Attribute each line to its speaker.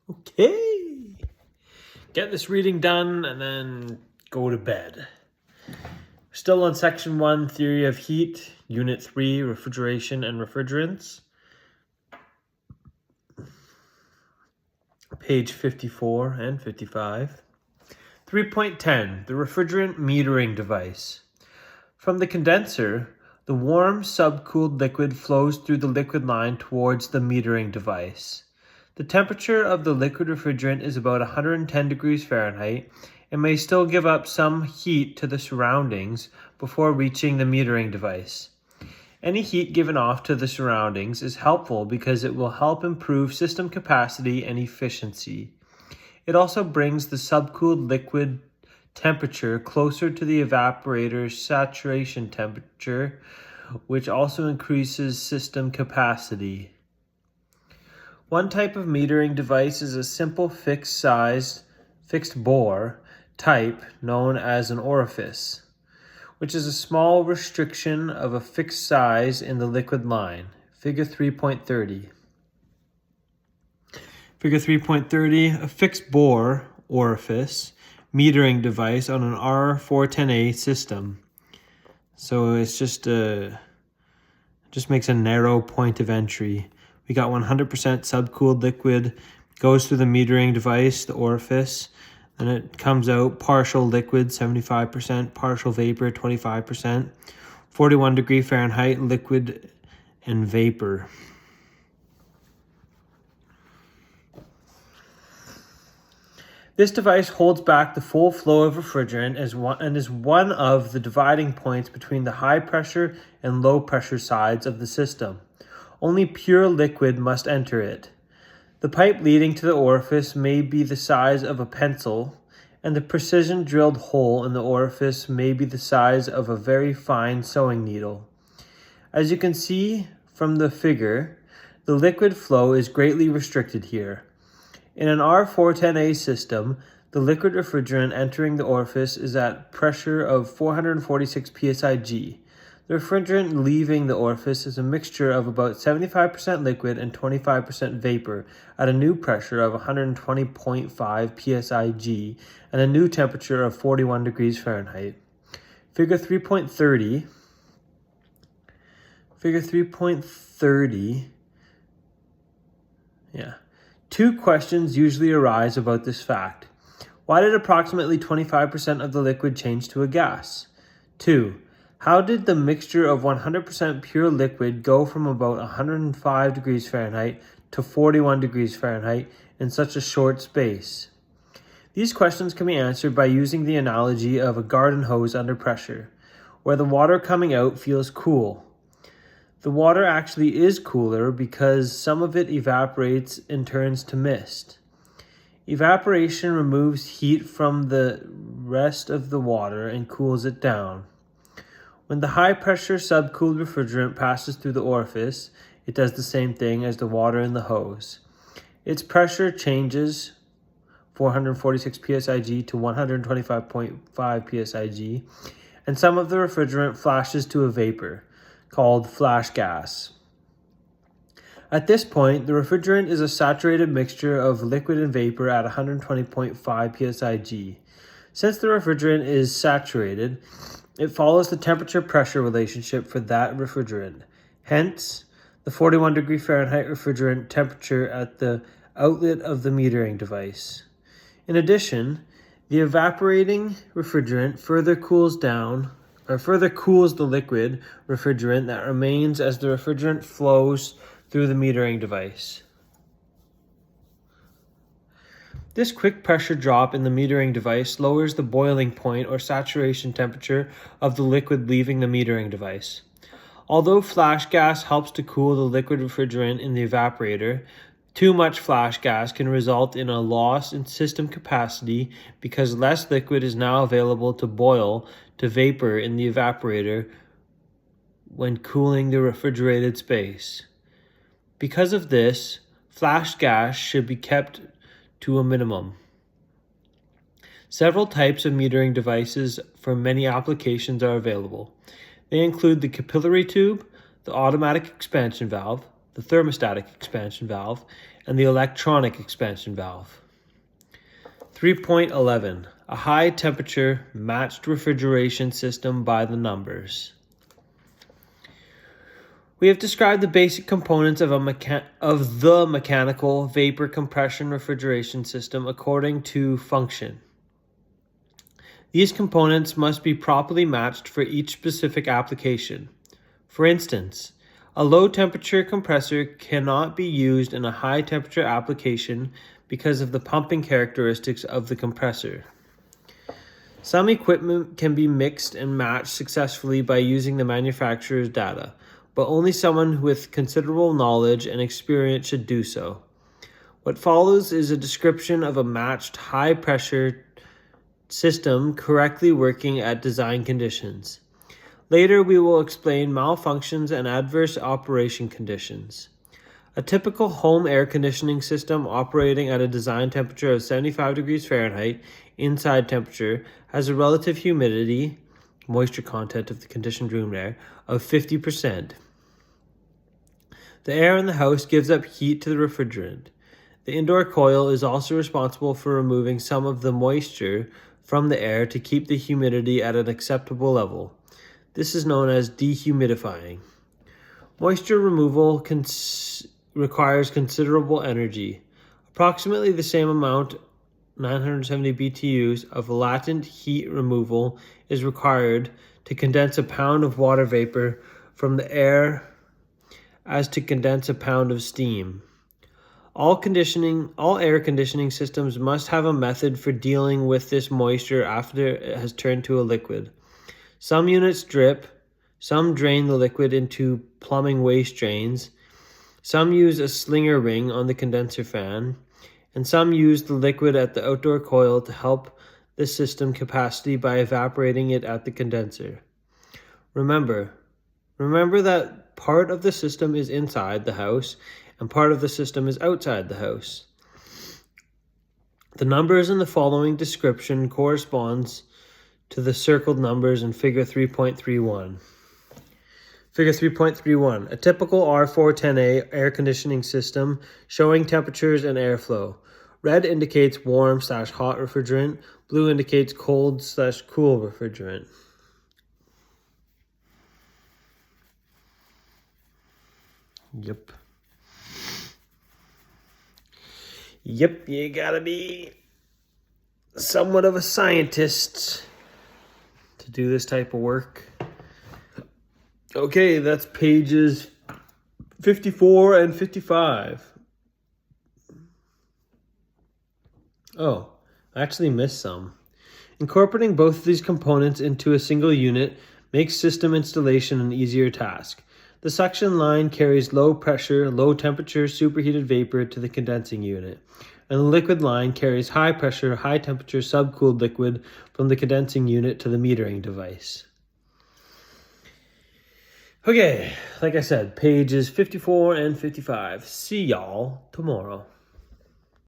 Speaker 1: Okay. Get this reading done and then go to bed. Still on Section 1, Theory of Heat, Unit 3, Refrigeration and Refrigerants. Page 54 and 55. 3.10, the refrigerant metering device. From the condenser, the warm subcooled liquid flows through the liquid line towards the metering device. The temperature of the liquid refrigerant is about 110 degrees Fahrenheit and may still give up some heat to the surroundings before reaching the metering device. Any heat given off to the surroundings is helpful because it will help improve system capacity and efficiency. It also brings the subcooled liquid temperature closer to the evaporator's saturation temperature, which also increases system capacity. One type of metering device is a simple fixed bore type known as an orifice, which is a small restriction of a fixed size in the liquid line. Figure 3.30. Figure 3.30, a fixed bore orifice metering device on an R410A system. So it's just makes a narrow point of entry. We got 100% subcooled liquid, goes through the metering device, the orifice, and it comes out partial liquid, 75%, partial vapor, 25%, 41 degree Fahrenheit, liquid and vapor. This device holds back the full flow of refrigerant and is one of the dividing points between the high pressure and low pressure sides of the system. Only pure liquid must enter it. The pipe leading to the orifice may be the size of a pencil, and the precision drilled hole in the orifice may be the size of a very fine sewing needle. As you can see from the figure, the liquid flow is greatly restricted here. In an R410A system, the liquid refrigerant entering the orifice is at pressure of 446 psig. The refrigerant leaving the orifice is a mixture of about 75% liquid and 25% vapor at a new pressure of 120.5 psig and a new temperature of 41 degrees Fahrenheit. Figure 3.30. Figure 3.30. Two questions usually arise about this fact. Why did approximately 25% of the liquid change to a gas? 2. How did the mixture of 100% pure liquid go from about 105 degrees Fahrenheit to 41 degrees Fahrenheit in such a short space? These questions can be answered by using the analogy of a garden hose under pressure, where the water coming out feels cool. The water actually is cooler because some of it evaporates and turns to mist. Evaporation removes heat from the rest of the water and cools it down. When the high-pressure subcooled refrigerant passes through the orifice, it does the same thing as the water in the hose. Its pressure changes 446 psig to 125.5 psig, and some of the refrigerant flashes to a vapor, called flash gas. At this point, the refrigerant is a saturated mixture of liquid and vapor at 120.5 psig. Since the refrigerant is saturated, it follows the temperature-pressure relationship for that refrigerant. Hence, the 41 degree Fahrenheit refrigerant temperature at the outlet of the metering device. In addition, the evaporating refrigerant further cools the liquid refrigerant that remains as the refrigerant flows through the metering device. This quick pressure drop in the metering device lowers the boiling point or saturation temperature of the liquid leaving the metering device. Although flash gas helps to cool the liquid refrigerant in the evaporator, too much flash gas can result in a loss in system capacity because less liquid is now available to boil to vapor in the evaporator when cooling the refrigerated space. Because of this, flash gas should be kept to a minimum. Several types of metering devices for many applications are available. They include the capillary tube, the automatic expansion valve, the thermostatic expansion valve, and the electronic expansion valve. 3.11. A high temperature matched refrigeration system by the numbers. We have described the basic components of the mechanical vapor compression refrigeration system according to function. These components must be properly matched for each specific application. For instance, a low temperature compressor cannot be used in a high temperature application because of the pumping characteristics of the compressor. Some equipment can be mixed and matched successfully by using the manufacturer's data, but only someone with considerable knowledge and experience should do so. What follows is a description of a matched high-pressure system correctly working at design conditions. Later, we will explain malfunctions and adverse operation conditions. A typical home air conditioning system operating at a design temperature of 75 degrees Fahrenheit, inside temperature, has a relative humidity, moisture content of the conditioned room air, of 50%. The air in the house gives up heat to the refrigerant. The indoor coil is also responsible for removing some of the moisture from the air to keep the humidity at an acceptable level. This is known as dehumidifying. Moisture removal requires considerable energy. Approximately the same amount, 970 BTUs, of latent heat removal is required to condense a pound of water vapor from the air as to condense a pound of steam. All air conditioning systems must have a method for dealing with this moisture after it has turned to a liquid. Some units drip, some drain the liquid into plumbing waste drains, some use a slinger ring on the condenser fan, and some use the liquid at the outdoor coil to help the system capacity by evaporating it at the condenser. Remember that part of the system is inside the house and part of the system is outside the house. The numbers in the following description corresponds to the circled numbers in Figure 3.31. Figure 3.31, a typical R410A air conditioning system showing temperatures and airflow. Red indicates warm/hot refrigerant, blue indicates cold/cool refrigerant. Yep, you gotta be somewhat of a scientist to do this type of work. Okay, that's pages 54 and 55. Oh, I actually missed some. Incorporating both of these components into a single unit makes system installation an easier task. The suction line carries low pressure, low temperature superheated vapor to the condensing unit, and the liquid line carries high pressure, high temperature subcooled liquid from the condensing unit to the metering device. Okay, like I said, pages 54 and 55. See y'all tomorrow.